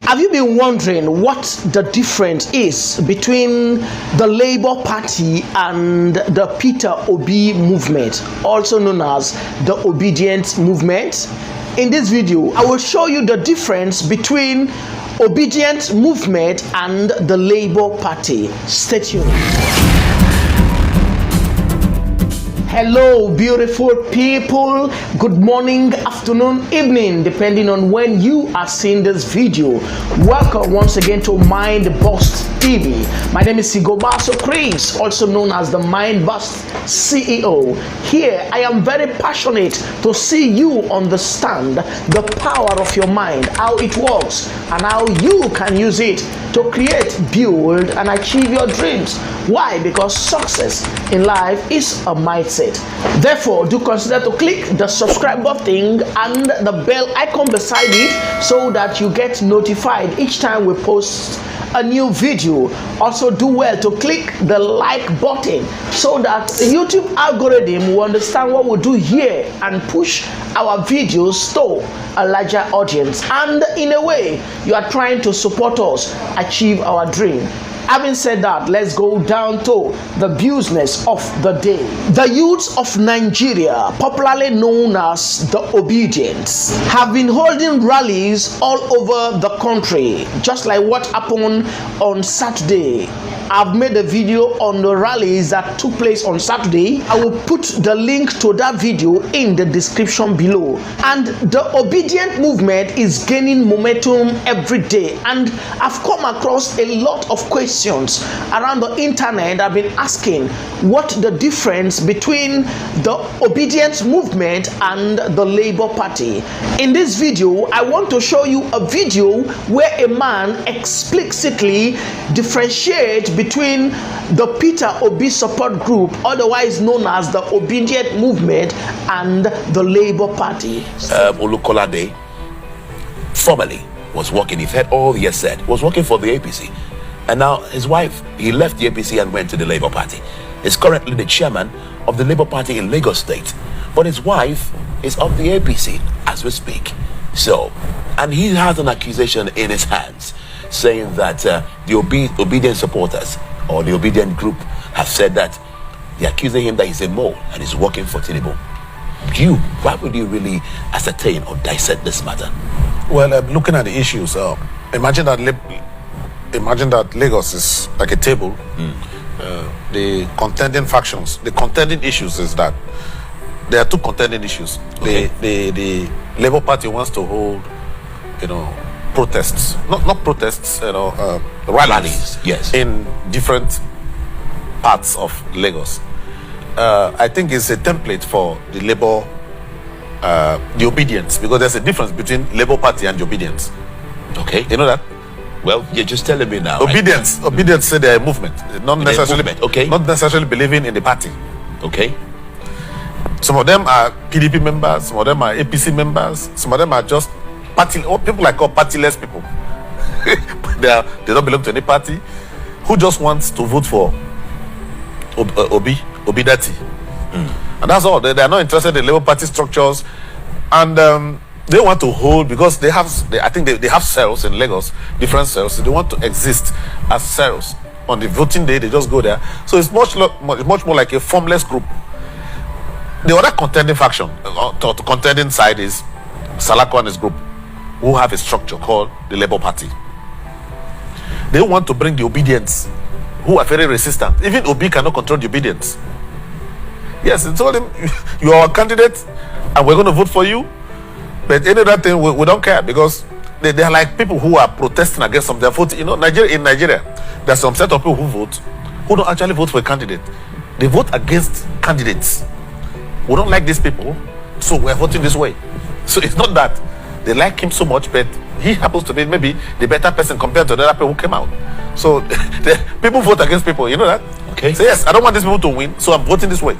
Have you been wondering what the difference is between the Labour Party and the Peter Obi movement, also known as the Obidient movement? In this video, I will show you the difference between Obidient movement and the Labour Party. Stay tuned. Hello, beautiful people. Good morning, afternoon, evening, depending on when you are seeing this video. Welcome once again to Mind Bust TV. My name is Sigobaso Chris, also known as the Mind Bust CEO. Here, I am very passionate to see you understand the power of your mind, how it works, and how you can use it to create, build, and achieve your dreams. Why? Because success in life is a mindset. Therefore, do consider to click the subscribe button and the bell icon beside it so that you get notified each time we post a new video. Also, do well to click the like button so that the YouTube algorithm will understand what we do here and push our videos to a larger audience. And in a way, you are trying to support us achieve our dream. Having said that, let's go down to the business of the day. The youths of Nigeria, popularly known as the Obedients, have been holding rallies all over the country, just like what happened on Saturday. I've made a video on the rallies that took place on Saturday. I will put the link to that video in the description below. And the Obidient movement is gaining momentum every day. And I've come across a lot of questions around the internet. I've been asking what the difference between the Obidient movement and the Labour Party. In this video, I want to show you a video where a man explicitly differentiates between the Peter Obi support group, otherwise known as the Obidient movement, and the Labour Party. Olukolade formerly was working, if heard all he has said, was working for the APC. And now his wife, he left the APC and went to the Labour Party. He's currently the chairman of the Labour Party in Lagos State. But his wife is of the APC as we speak. So, and he has an accusation in his hands saying that the Obidient supporters or the Obidient group have said that they're accusing him that he's a mole and he's working for Tinubu. Why would you really ascertain or dissect this matter? Well, looking at the issues, imagine that Lagos is like a table. The contending factions, the contending issues is that there are two contending issues. Okay. The Labour Party wants to hold, protests, not protests, rallies, yes, in different parts of Lagos. I think it's a template for the Labour, the Obedience, because there's a difference between Labour Party and the Obedience. Okay, you know that? Well, you're just telling me now. Obedience, right? Obedience say they're a movement, not necessarily. Okay, not necessarily believing in the party. Okay. Some of them are PDP members, some of them are APC members, some of them are just party, or people like called partyless people. They don't belong to any party, who just wants to vote for Obidati. And that's all. They are not interested in Labour Party structures, and they want to hold because I think they have cells in Lagos, different cells. So they want to exist as cells. On the voting day, they just go there. So it's much more like a formless group. The other contending faction, to contending side, is Salako and his group, who have a structure called the Labour Party. They want to bring the Obedients, who are very resistant. Even Obi cannot control the Obedients. Yes, they told him, you are a candidate and we're going to vote for you. But any other thing, we don't care, because they are like people who are protesting against some. They're voting. In Nigeria, there's some set of people who vote, who don't actually vote for a candidate. They vote against candidates. We don't like these people, so we're voting this way. So it's not that they like him so much, but he happens to be maybe the better person compared to the other people who came out. So people vote against people, you know that? Okay. So yes, I don't want these people to win, so I'm voting this way.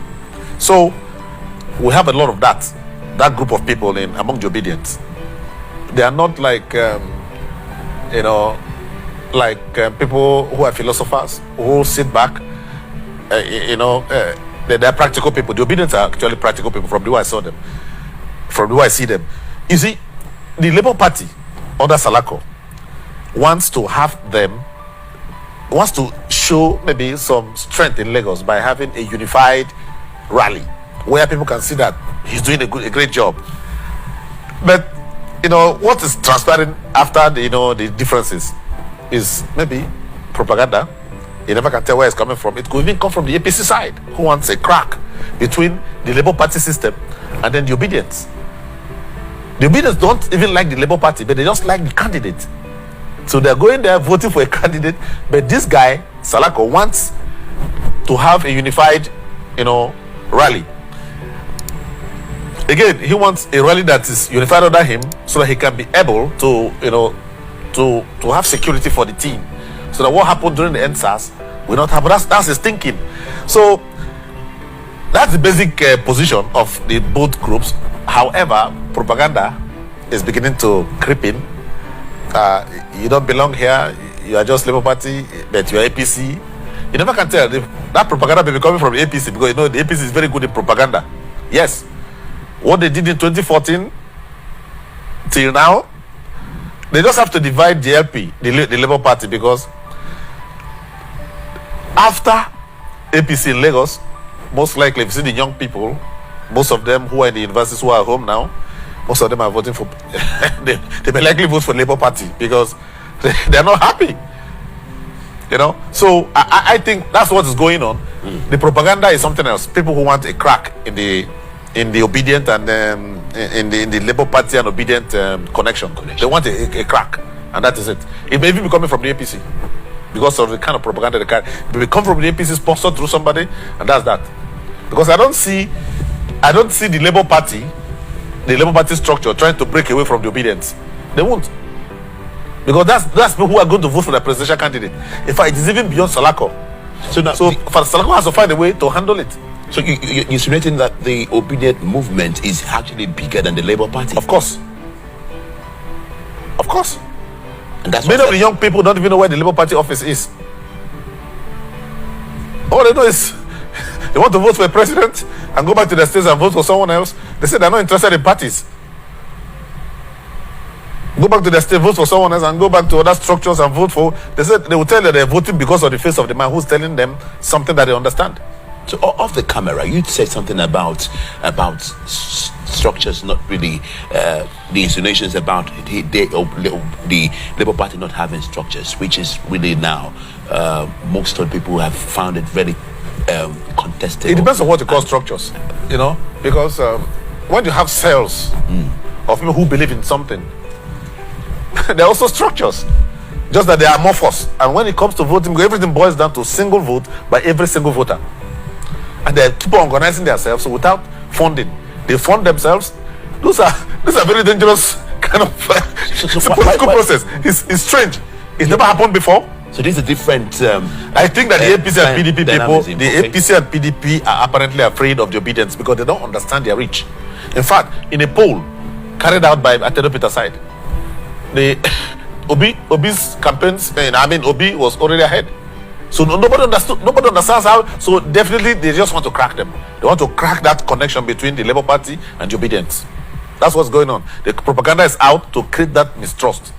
So we have a lot of that group of people among the Obedients. They are not like, people who are philosophers, who sit back, they're practical people. The Obedients are actually practical people from the way I saw them, from the way I see them. You see, the Labour Party under Salako wants to have them, wants to show maybe some strength in Lagos by having a unified rally where people can see that he's doing a great job. But what is transpiring after the differences is maybe propaganda. You never can tell where it's coming from. It could even come from the APC side, who wants a crack between the Labour Party system and then the Obedience. The Obedience don't even like the Labour Party, but they just like the candidate. So they're going there voting for a candidate, but this guy, Salako, wants to have a unified, rally. Again, he wants a rally that is unified under him so that he can be able to, to have security for the team. So that what happened during the NSAS will not happen. That's his thinking. So that's the basic position of the both groups. However, propaganda is beginning to creep in. You don't belong here. You are just Labour Party, but you are APC. You never can tell. That propaganda may be coming from the APC because the APC is very good in propaganda. Yes. What they did in 2014 till now, they just have to divide the LP, the Labour Party, because after APC in Lagos, most likely, if you see the young people, most of them who are in the universities who are home now, most of them are voting for, they may likely vote for Labour Party because they're not happy. So I think that's what is going on. The propaganda is something else. People who want a crack in the Obidient and in the Labour Party and Obidient connection. They want a crack, and that is it. It may even be coming from the APC because of the kind of propaganda they carry. It may come from the APC sponsored through somebody, and that's that. Because I don't see the Labour Party structure trying to break away from the Obedience. They won't. Because that's people who are going to vote for the presidential candidate. In fact, it is even beyond Salako. So Salako has to find a way to handle it. So you're insinuating that the Obedient movement is actually bigger than the Labour Party? Of course. And that's many of the young people don't even know where the Labour Party office is. All they know is they want to vote for a president and go back to their states and vote for someone else. They say they're not interested in parties. Go back to their state, vote for someone else, and go back to other structures and vote for. They said they will tell you they're voting because of the face of the man who's telling them something that they understand. So off the camera, you said something about structures, not really the insinuations about the Labour Party not having structures, which is really now most of the people have found it very contested. It depends on what you call structures, because when you have cells of people who believe in something, there are also structures, just that they are amorphous. And when it comes to voting, everything boils down to single vote by every single voter. And they keep on organizing themselves without funding. They fund themselves. These are very dangerous kind of political process. It's strange. It's never happened before. So this is a different. I think that the APC and PDP people, APC and PDP are apparently afraid of the Obedience because they don't understand their reach. In fact, in a poll carried out by Atero Peter side, the Obi's campaigns, Obi was already ahead. So nobody understands how. So definitely they just want to crack them. They want to crack that connection between the Labour Party and the Obedience. That's what's going on. The propaganda is out to create that mistrust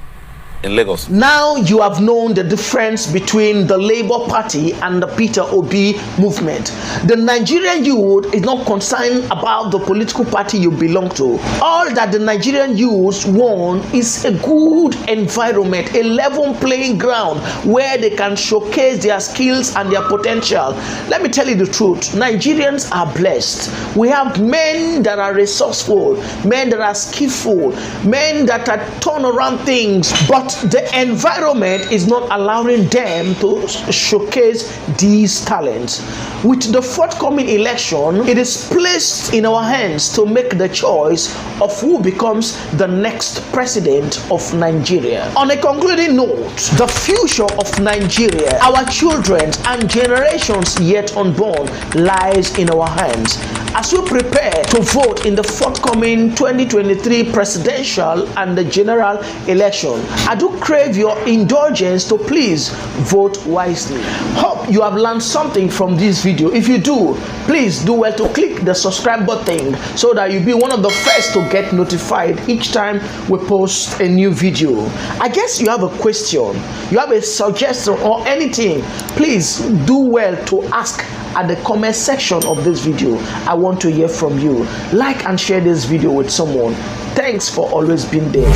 in Lagos. Now you have known the difference between the Labour Party and the Peter Obi movement. The Nigerian youth is not concerned about the political party you belong to. All that the Nigerian youth want is a good environment, a level playing ground where they can showcase their skills and their potential. Let me tell you the truth. Nigerians are blessed. We have men that are resourceful, men that are skillful, men that are turn around things, but the environment is not allowing them to showcase these talents. With the forthcoming election, it is placed in our hands to make the choice of who becomes the next president of Nigeria. On a concluding note, the future of Nigeria, our children and generations yet unborn lies in our hands. as we prepare to vote in the forthcoming 2023 presidential and the general election. I do crave your indulgence to please vote wisely. Hope you have learned something from this video. If you do, please do well to click the subscribe button so that you'll be one of the first to get notified each time we post a new video. I guess you have a question, you have a suggestion or anything, please do well to ask at the comment section of this video. I want to hear from you. Like and share this video with someone. Thanks for always being there.